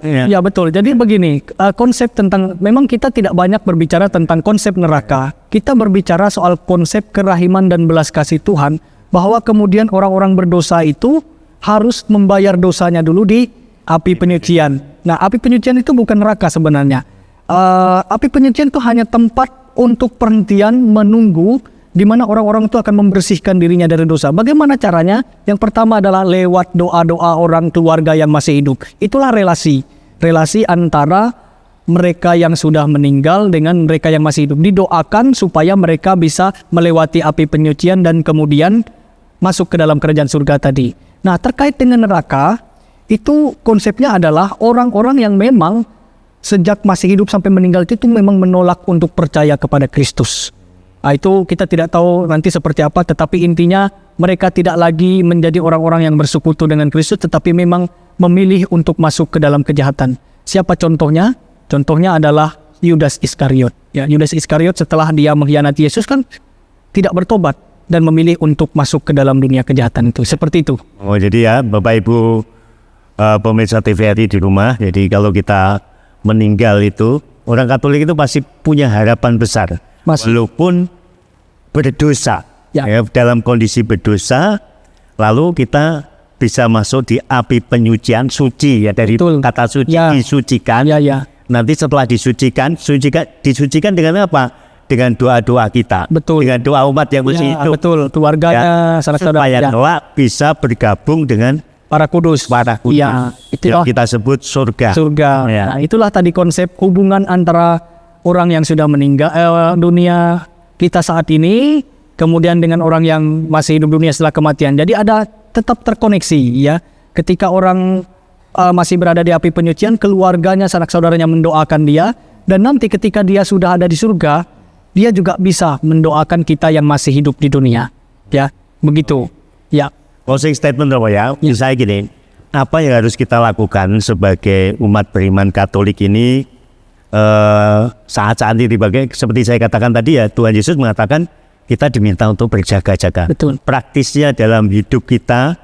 S2: Ya betul. Jadi begini, konsep tentang, memang kita tidak banyak berbicara tentang konsep neraka. Kita berbicara soal konsep kerahiman dan belas kasih Tuhan, bahwa kemudian orang-orang berdosa itu harus membayar dosanya dulu di api penyucian. Nah, api penyucian itu bukan neraka sebenarnya. Api penyucian itu hanya tempat untuk perhentian menunggu, di mana orang-orang itu akan membersihkan dirinya dari dosa. Bagaimana caranya? Yang pertama adalah lewat doa-doa orang keluarga yang masih hidup. Itulah relasi antara mereka yang sudah meninggal dengan mereka yang masih hidup. Didoakan supaya mereka bisa melewati api penyucian dan kemudian masuk ke dalam kerajaan surga tadi. Nah, terkait dengan neraka, itu konsepnya adalah orang-orang yang memang sejak masih hidup sampai meninggal itu memang menolak untuk percaya kepada Kristus. Itu kita tidak tahu nanti seperti apa, tetapi intinya mereka tidak lagi menjadi orang-orang yang bersekutu dengan Kristus, tetapi memang memilih untuk masuk ke dalam kejahatan. Siapa contohnya? Contohnya adalah Yudas Iskariot. Ya, Yudas Iskariot setelah dia mengkhianati Yesus kan tidak bertobat dan memilih untuk masuk ke dalam dunia kejahatan itu. Seperti itu.
S1: Oh, jadi ya Bapak Ibu pemirsa TVRI di rumah, jadi kalau kita meninggal itu, orang Katolik itu pasti punya harapan besar. Walaupun berdosa, ya, dalam kondisi berdosa, lalu kita bisa masuk di api penyucian suci, ya, dari kata suci, disucikan. Nanti setelah disucikan dengan apa? Dengan doa-doa kita, dengan doa umat yang masih hidup,
S2: keluarganya,
S1: supaya doa bisa bergabung dengan
S2: para kudus.
S1: Itulah kita sebut surga.
S2: Nah, itulah tadi konsep hubungan antara orang yang sudah meninggal dunia kita saat ini, kemudian dengan orang yang masih hidup dunia setelah kematian. Jadi ada tetap terkoneksi, ya. Ketika orang masih berada di api penyucian, keluarganya, sanak saudaranya mendoakan dia, dan nanti ketika dia sudah ada di surga, Dia juga bisa mendoakan kita yang masih hidup di dunia. Ya, begitu. Ya.
S1: Closing statement Romo ya. Saya gini, apa yang harus kita lakukan sebagai umat beriman Katolik ini saat-saat ini seperti saya katakan tadi ya, Tuhan Yesus mengatakan kita diminta untuk berjaga-jaga.
S2: Betul.
S1: Praktisnya dalam hidup kita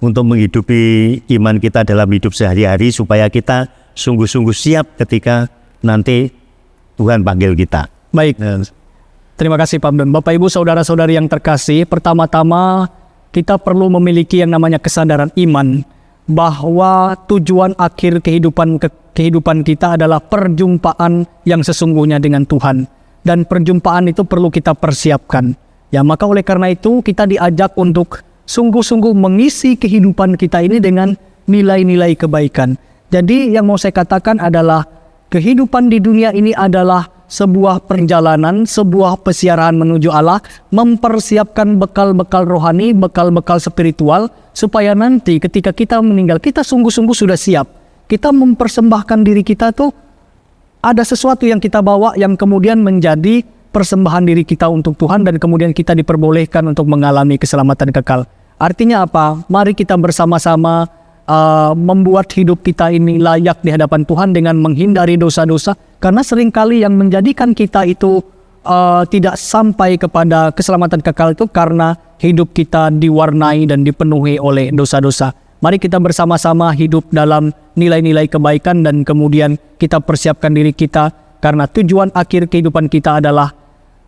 S1: untuk menghidupi iman kita dalam hidup sehari-hari supaya kita sungguh-sungguh siap ketika nanti Tuhan panggil kita.
S2: Baik. Terima kasih Pak Abdon. Bapak Ibu saudara-saudari yang terkasih, pertama-tama kita perlu memiliki yang namanya kesadaran iman bahwa tujuan akhir kehidupan kita adalah perjumpaan yang sesungguhnya dengan Tuhan, dan perjumpaan itu perlu kita persiapkan. Ya, maka oleh karena itu kita diajak untuk sungguh-sungguh mengisi kehidupan kita ini dengan nilai-nilai kebaikan. Jadi yang mau saya katakan adalah kehidupan di dunia ini adalah sebuah perjalanan, sebuah pesiaran menuju Allah, mempersiapkan bekal-bekal rohani, bekal-bekal spiritual, supaya nanti ketika kita meninggal, kita sungguh-sungguh sudah siap. Kita mempersembahkan diri kita tuh, ada sesuatu yang kita bawa yang kemudian menjadi persembahan diri kita untuk Tuhan, dan kemudian kita diperbolehkan untuk mengalami keselamatan kekal. Artinya apa? Mari kita bersama-sama membuat hidup kita ini layak di hadapan Tuhan dengan menghindari dosa-dosa, karena seringkali yang menjadikan kita itu tidak sampai kepada keselamatan kekal itu karena hidup kita diwarnai dan dipenuhi oleh dosa-dosa. Mari kita bersama-sama hidup dalam nilai-nilai kebaikan dan kemudian kita persiapkan diri kita, karena tujuan akhir kehidupan kita adalah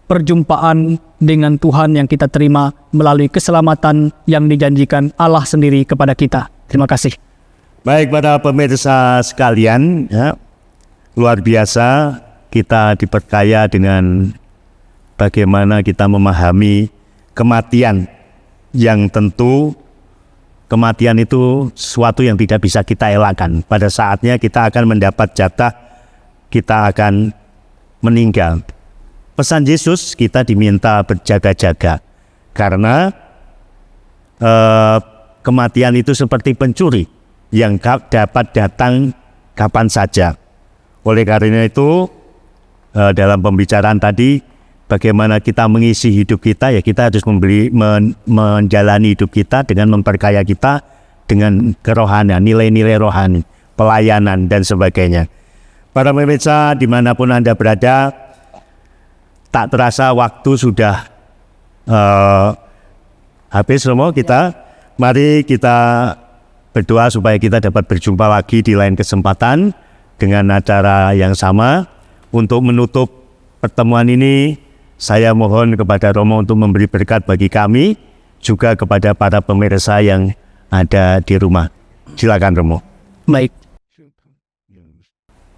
S2: perjumpaan dengan Tuhan yang kita terima melalui keselamatan yang dijanjikan Allah sendiri kepada kita. Terima kasih.
S1: Baik para pemirsa sekalian, ya, luar biasa kita diperkaya dengan bagaimana kita memahami kematian, yang tentu kematian itu sesuatu yang tidak bisa kita elakkan. Pada saatnya kita akan mendapat jatah, kita akan meninggal. Pesan Yesus, kita diminta berjaga-jaga, karena kematian itu seperti pencuri yang dapat datang kapan saja. Oleh karena itu, dalam pembicaraan tadi, bagaimana kita mengisi hidup kita, ya kita harus menjalani hidup kita dengan memperkaya kita dengan kerohanian, nilai-nilai rohani, pelayanan, dan sebagainya. Para pemirsa, dimanapun Anda berada, tak terasa waktu sudah habis semua kita. Mari kita berdoa supaya kita dapat berjumpa lagi di lain kesempatan dengan acara yang sama. Untuk menutup pertemuan ini, saya mohon kepada Romo untuk memberi berkat bagi kami, juga kepada para pemirsa yang ada di rumah. Silakan Romo.
S2: Baik.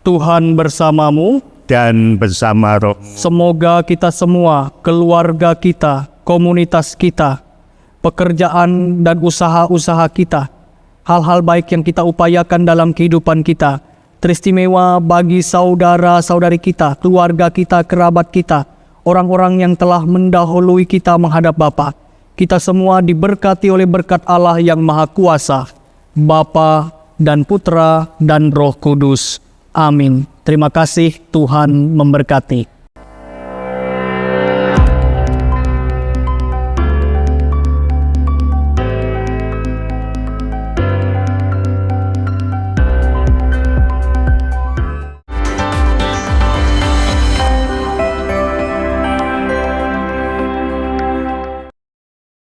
S2: Tuhan bersamamu
S1: dan bersama roh.
S2: Semoga kita semua, keluarga kita, komunitas kita, pekerjaan dan usaha-usaha kita, hal-hal baik yang kita upayakan dalam kehidupan kita, teristimewa bagi saudara-saudari kita, keluarga kita, kerabat kita, orang-orang yang telah mendahului kita menghadap Bapa. Kita semua diberkati oleh berkat Allah yang Maha Kuasa, Bapa dan Putra dan Roh Kudus. Amin. Terima kasih, Tuhan memberkati.